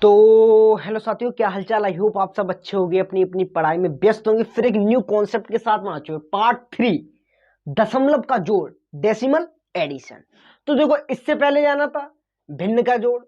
तो हेलो साथियों, क्या हालचाल। आई होप आप सब अच्छे होंगे, अपनी अपनी पढ़ाई में व्यस्त होंगे। फिर एक न्यू कॉन्सेप्ट के साथ में आ चुके हैं, पार्ट 3, दशमलव का जोड़, डेसिमल एडिशन। तो देखो, इससे पहले जाना था भिन्न का जोड़,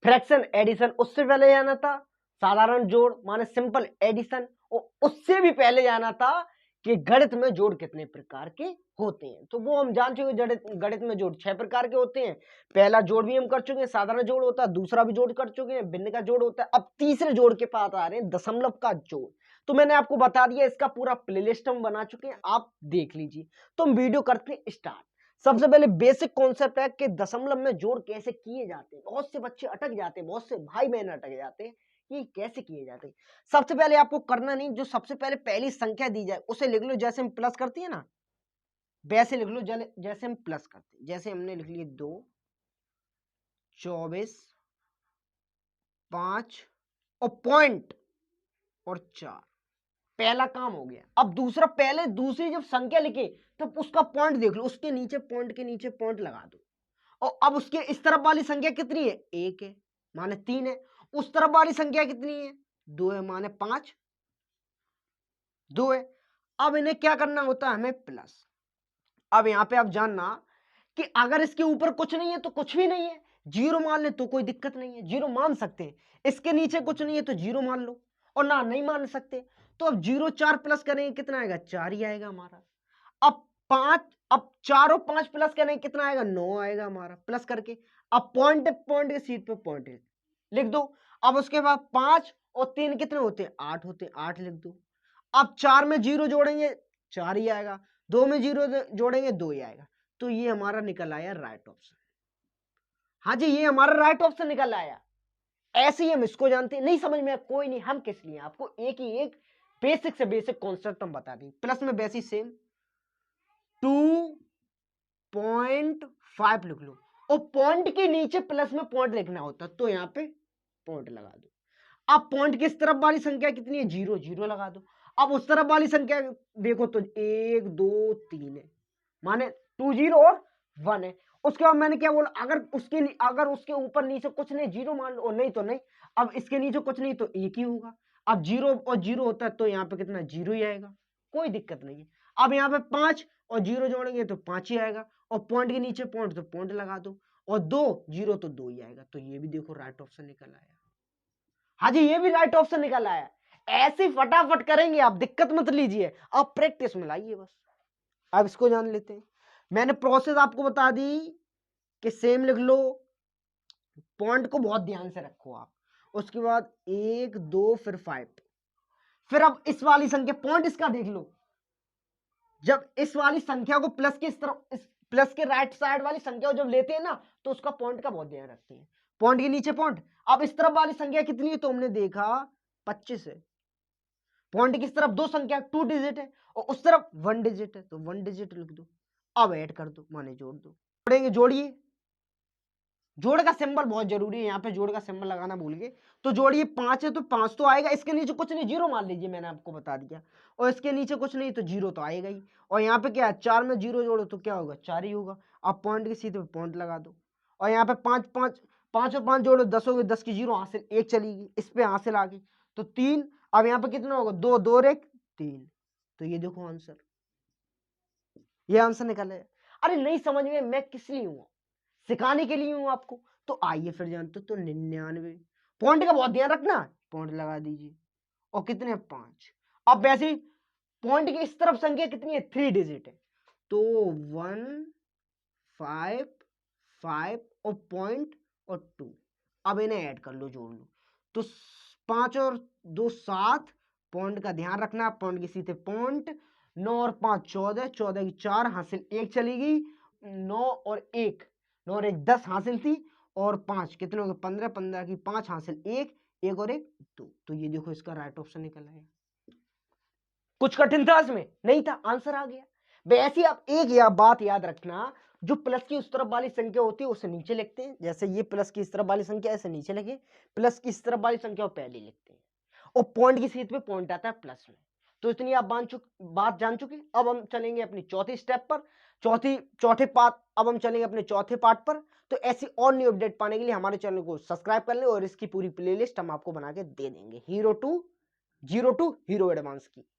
फ्रैक्शन एडिशन। उससे पहले जाना था साधारण जोड़ माने सिंपल एडिशन, और उससे भी पहले जाना था कि गणित में जोड़ कितने प्रकार के होते हैं। तो वो हम जान चुके, गणित में जोड़ 6 प्रकार के होते हैं। पहला जोड़ भी हम कर चुके हैं, साधारण जोड़ होता है। दूसरा भी जोड़ कर चुके हैं, भिन्न का जोड़ होता है। अब तीसरे जोड़ के पास आ रहे हैं, दशमलव का जोड़। तो मैंने आपको बता दिया, इसका पूरा प्लेलिस्ट हम बना चुके हैं, आप देख लीजिए। तो हम वीडियो करते हैं स्टार्ट। सबसे पहले बेसिक कॉन्सेप्ट है कि दशमलव में जोड़ कैसे किए जाते हैं। बहुत से बच्चे अटक जाते हैं, बहुत से भाई बहन अटक जाते हैं कि कैसे किए जाते हैं। सबसे पहले आपको करना नहीं, जो सबसे पहले पहली संख्या दी जाए उसे लिख लो। जैसे हम प्लस करते हैं ना, वैसे लिख लो। जैसे हम प्लस करते हैं, जैसे हमने लिख लिए 2, 24, 5 और पॉइंट और 4। पहला काम हो गया। अब दूसरा, पहले दूसरी जब संख्या लिखे तो उसका पॉइंट देख लो, उसके नीचे पॉइंट के नीचे पॉइंट लगा दो। और अब उसके इस तरफ वाली संख्या कितनी है? 1 है माने 3 है। उस तरफ वाली संख्या कितनी है? 2 है माने 5, 2 है। अब इन्हें क्या करना होता है? हमें प्लस। अब यहां पे आप जानना कि अगर इसके ऊपर कुछ नहीं है तो कुछ भी नहीं है, जीरो मान ले तो कोई दिक्कत नहीं है, जीरो मान सकते हैं। इसके नीचे कुछ नहीं है तो जीरो मान लो, और ना नहीं मान सकते तो अब 0 4 प्लस करेंगे, कितना आएगा? 4 ही आएगा हमारा। अब 5, अब 4 और 5 प्लस करेंगे, कितना आएगा? 9 आएगा हमारा प्लस करके। अब पॉइंट पॉइंट के सीट पे पॉइंट लिख दो। अब उसके बाद 5 और 3 कितने होते हैं? 8 होते हैं, 8 लिख दो। अब 4 में 0 जोड़ेंगे, 4 ही आएगा। 2 में 0 जोड़ेंगे, 2 ही आएगा। तो ये हमारा निकल आया राइट ऑप्शन। हाँ जी, ये हमारा राइट ऑप्शन निकल आया। ऐसे ही हम इसको जानते हैं। नहीं समझ में कोई नहीं, हम किस लिए आपको एक ही एक बेसिक से बेसिक कॉन्सेप्ट हम बता दें। प्लस में वैसी सेम 2.5 लिख लो, और पॉइंट के नीचे प्लस में पॉइंट लिखना होता, तो यहां पे पॉइंट लगा दो। अब पॉइंट की इस तरफ वाली संख्या कितनी है? 0, 0 लगा दो। अब उस तरफ वाली संख्या देखो तो 1 2 3 है, माने 2 0 और 1 है। उसके बाद मैंने क्या बोला? अगर उसके ऊपर नीचे कुछ नहीं, 0 मान लो, और नहीं तो नहीं। अब इसके नीचे कुछ नहीं तो 1 ही होगा। अब 0 और 0 होता है तो यहाँ पे कितना? 0 ही आएगा, कोई दिक्कत नहीं है। अब यहाँ पे 5 और 0 जोड़ेंगे तो 5 ही आएगा, और पॉइंट के नीचे पॉइंट तो पॉइंट लगा दो, और 2 0 तो 2 ही आएगा। तो ये भी देखो राइट ऑप्शन निकल आया। हाँ जी, ये भी राइट ऑप्शन निकल आया। ऐसे फटाफट करेंगे आप, दिक्कत मत लीजिए, आप प्रैक्टिस में लाइए बस। अब इसको जान लेते हैं। मैंने प्रोसेस आपको बता दी कि सेम लिख लो, पॉइंट को बहुत ध्यान से रखो आप। उसके बाद 1 2 फिर 5। फिर अब इस वाली संख्या, पॉइंट इसका देख लो। जब इस वाली संख्या को प्लस के इस तरफ, इस प्लस के राइट साइड वाली संख्या को जब लेते हैं ना, तो उसका पॉइंट का बहुत ध्यान रखते हैं। पॉइंट के नीचे पॉइंट। अब इस तरफ वाली संख्या कितनी है? तो हमने देखा 25 है। पॉइंट की इस तरफ 2 संख्या 2 डिजिट है, और उस तरफ 1 डिजिट है, तो 1 डिजिट लिख दो। अब ऐड कर दो माने जोड़ दो। जोड़ेंगे, जोड़िए। जोड़ का सिंबल बहुत जरूरी है, यहाँ पे जोड़ का सिंबल लगाना भूल गए। तो जोड़िए, 5 है तो 5 तो आएगा। इसके नीचे कुछ नहीं, 0 मान लीजिए, मैंने आपको बता दिया। और इसके नीचे कुछ नहीं तो 0 तो आएगा ही। और यहाँ पे क्या है? 4 में 0 जोड़ो तो क्या होगा? 4 ही होगा। अब पॉइंट के सीधे पे पॉइंट लगा दो। और यहाँ पे 5 5 5 और 5 जोड़ो, 10 हो गए। 10 की 0 हासिल, 1 चलेगी, इस पे हासिल आ गई तो 3। अब यहाँ पे कितना होगा? 2 2 और 1 3। तो ये देखो आंसर, ये आंसर निकल है। अरे नहीं समझ में, मैं किस लिए हूं? सिखाने के लिए हूं आपको। तो आइए फिर जानते तो 99। पॉइंट का बहुत ध्यान रखना, पॉइंट लगा दीजिए। और कितने? 5। अब वैसे ही पॉइंट की इस तरफ संख्या कितनी है? 3 डिजिट है, तो 1 5 5 और पॉइंट और 2। अब इन्हें ऐड कर लो, जोड़ लो। तो 5 और 2 7, पॉइंट का ध्यान रखना, पॉइंट की सीधे पॉइंट। 9 और 5 14, 14 की 4 हासिल, 1 चलेगी। 9 और 1, 9 और 1 10 हासिल थी, और 5 कितने हो गए? 15, 15 की 5 हासिल, 1 1 और 1 2। तो ये देखो इसका राइट ऑप्शन निकल आया। कुछ कठिन था इसमें? नहीं था, आंसर आ गया। वैसे आप एक बात याद रखना, जो प्लस की उस तरफ वाली संख्या होती है उसे नीचे लिखते हैं। जैसे ये प्लस की इस तरफ वाली संख्या, ऐसे नीचे लिखे। प्लस की इस तरफ वाली संख्या पहले लिखते हैं, और पॉइंट की सीट पे पॉइंट आता है प्लस में। तो इतनी आप बात जान चुके। अब हम चलेंगे अपनी चौथी स्टेप पर, चौथे पार्ट, अब हम चलेंगे अपने चौथे पार्ट पर। तो ऐसी और न्यू अपडेट पाने के लिए हमारे चैनल को सब्सक्राइब कर लें और इसकी पूरी प्लेलिस्ट हम आपको बना के दे देंगे, जीरो टू हीरो एडवांस की।